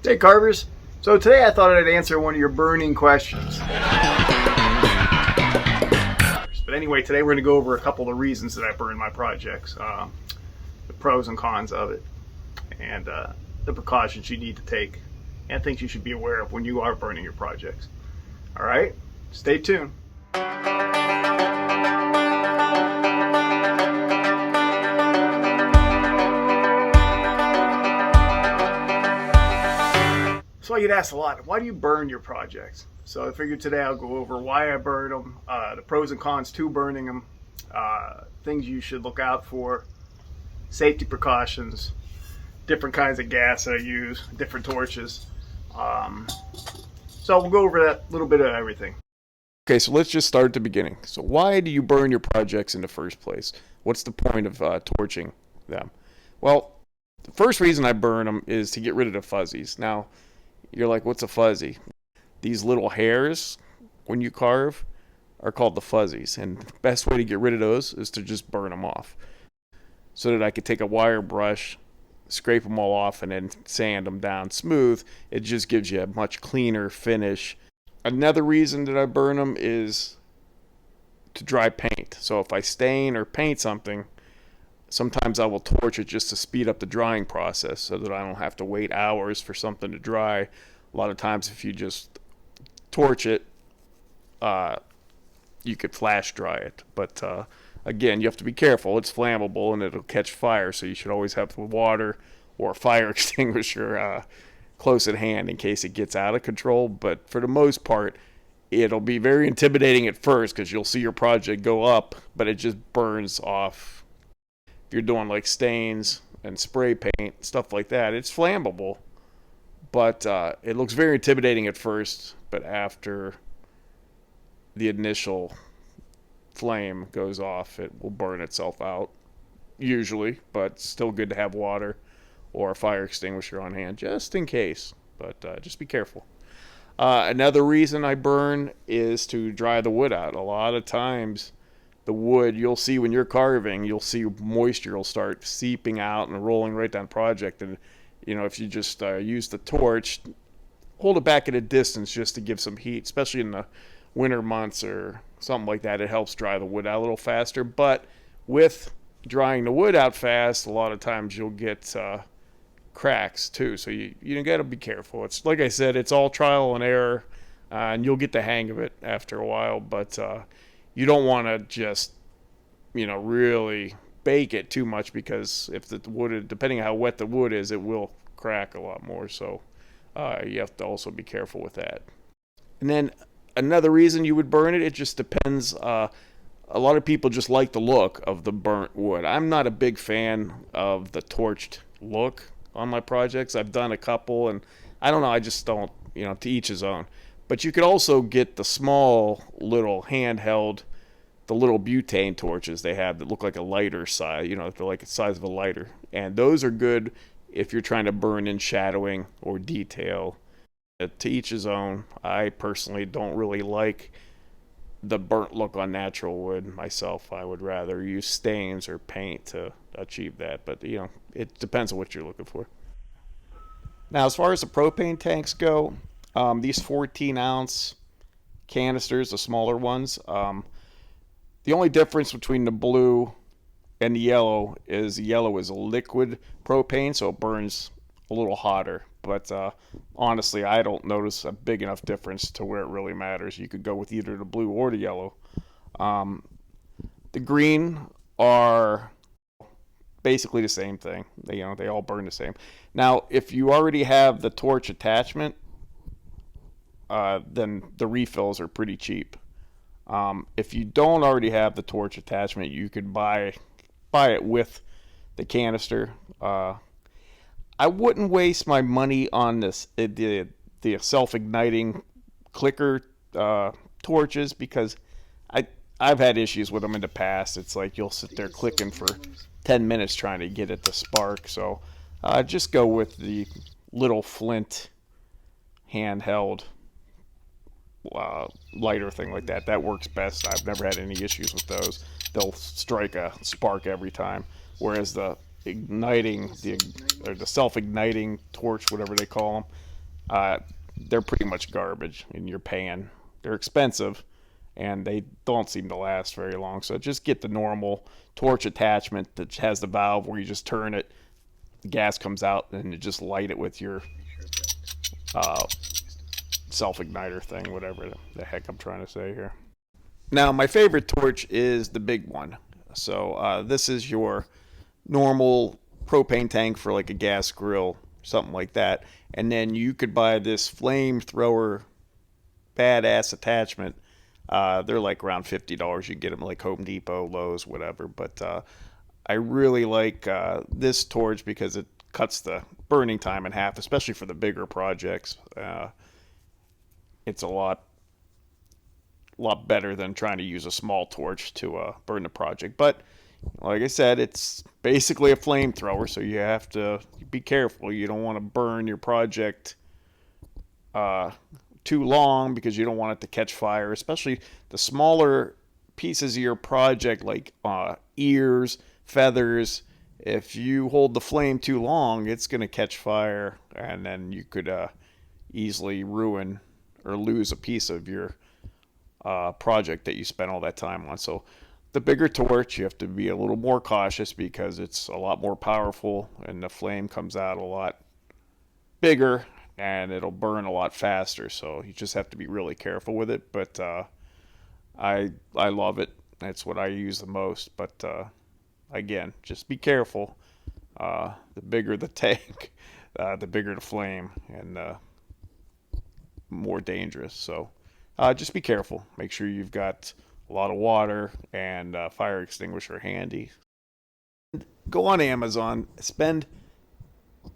Hey Carvers, so today I thought I'd answer one of your burning questions. But anyway, today we're going to go over a couple of reasons that I burn my projects, the pros and cons of it, and the precautions you need to take, and things you should be aware of when you are burning your projects. Alright, stay tuned. So I get asked a lot, why do you burn your projects? So I figured today I'll go over why I burn them, the pros and cons to burning them, things you should look out for, safety precautions, different kinds of gas that I use, different torches. So we'll go over that little bit of everything. Okay, so let's just start at the beginning. So why do you burn your projects in the first place? What's the point of torching them? Well, the first reason I burn them is to get rid of the fuzzies. Now, you're like, what's a fuzzy? These little hairs, when you carve, are called the fuzzies. And the best way to get rid of those is to just burn them off. So that I could take a wire brush, scrape them all off, and then sand them down smooth. It just gives you a much cleaner finish. Another reason that I burn them is to dry paint. So if I stain or paint something, sometimes I will torch it just to speed up the drying process so that I don't have to wait hours for something to dry. A lot of times if you just torch it, you could flash dry it. But again, you have to be careful. It's flammable and it'll catch fire, so you should always have water or a fire extinguisher close at hand in case it gets out of control. But for the most part, it'll be very intimidating at first because you'll see your project go up, but it just burns off. If you're doing like stains and spray paint, stuff like that, it's flammable. But it looks very intimidating at first, but after the initial flame goes off, it will burn itself out, usually, but still good to have water or a fire extinguisher on hand, just in case. But just be careful. Another reason I burn is to dry the wood out. A lot of times, the wood, you'll see when you're carving, you'll see moisture will start seeping out and rolling right down the project. And, you know, if you just use the torch, hold it back at a distance just to give some heat, especially in the winter months or something like that. It helps dry the wood out a little faster. But with drying the wood out fast, a lot of times you'll get cracks too. So you got to be careful. It's like I said, it's all trial and error, and you'll get the hang of it after a while. But you don't want to just, really bake it too much, because if the wood, depending on how wet the wood is, it will crack a lot more. So you have to also be careful with that. And then another reason you would burn it just depends. A lot of people just like the look of the burnt wood. I'm not a big fan of the torched look on my projects. I've done a couple, and I don't know, I just don't, to each his own. But you could also get the small little handheld, the little butane torches they have that look like a lighter size, they're like the size of a lighter. And those are good if you're trying to burn in shadowing or detail. To each his own. I personally don't really like the burnt look on natural wood myself. I would rather use stains or paint to achieve that. But, it depends on what you're looking for. Now, as far as the propane tanks go, these 14-ounce canisters, the smaller ones, the only difference between the blue and the yellow is a liquid propane, so it burns a little hotter. But honestly, I don't notice a big enough difference to where it really matters. You could go with either the blue or the yellow. The green are basically the same thing. They all burn the same. Now, if you already have the torch attachment, then the refills are pretty cheap. If you don't already have the torch attachment, you could buy it with the canister. I wouldn't waste my money on the self-igniting clicker torches, because I've had issues with them in the past. It's like you'll sit there clicking for 10 minutes trying to get it to spark. So just go with the little flint handheld lighter thing like that. That works best. I've never had any issues with those. They'll strike a spark every time. Whereas the self-igniting torch, whatever they call them, they're pretty much garbage in your pan. They're expensive and they don't seem to last very long. So just get the normal torch attachment that has the valve where you just turn it, the gas comes out, and you just light it with your uh, self-igniter thing, whatever the heck I'm trying to say here. Now, my favorite torch is the big one. So this is your normal propane tank for like a gas grill, something like that. And then you could buy this flamethrower badass attachment. They're like around $50. You can get them like Home Depot, Lowe's, whatever. But I really like this torch because it cuts the burning time in half, especially for the bigger projects. It's a lot better than trying to use a small torch to burn the project. But like I said, it's basically a flamethrower, so you have to be careful. You don't want to burn your project too long because you don't want it to catch fire, especially the smaller pieces of your project like ears, feathers. If you hold the flame too long, it's going to catch fire, and then you could easily ruin or lose a piece of your project that you spent all that time on. So the bigger torch, you have to be a little more cautious because it's a lot more powerful and the flame comes out a lot bigger and it'll burn a lot faster. So you just have to be really careful with it. But I love it. That's what I use the most. But again, just be careful. The bigger the tank, the bigger the flame, and more dangerous. So just be careful. Make sure you've got a lot of water and fire extinguisher handy. Go on Amazon, spend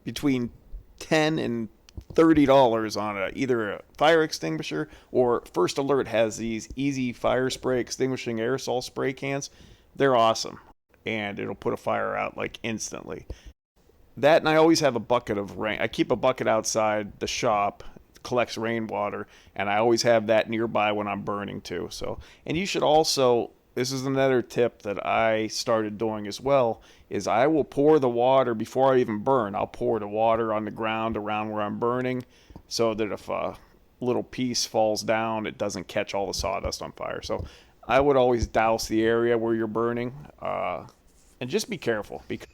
between $10 and $30 on either a fire extinguisher, or First Alert has these easy fire spray extinguishing aerosol spray cans. They're awesome, and it'll put a fire out like instantly. That, and I always have a bucket of rain. I keep a bucket outside the shop, collects rainwater, and I always have that nearby when I'm burning too. So, and you should also, this is another tip that I started doing as well, is I will pour the water before I even burn. I'll pour the water on the ground around where I'm burning so that if a little piece falls down, it doesn't catch all the sawdust on fire. So I would always douse the area where you're burning, and just be careful because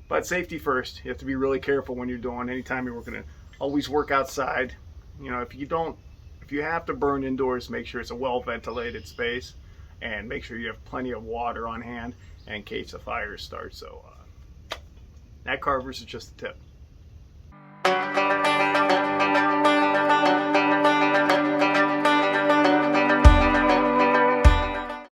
But safety first. You have to be really careful when you're doing. Anytime you're working, always work outside. You know, if you have to burn indoors, make sure it's a well ventilated space, and make sure you have plenty of water on hand in case a fire starts. So that Carver's is just a tip.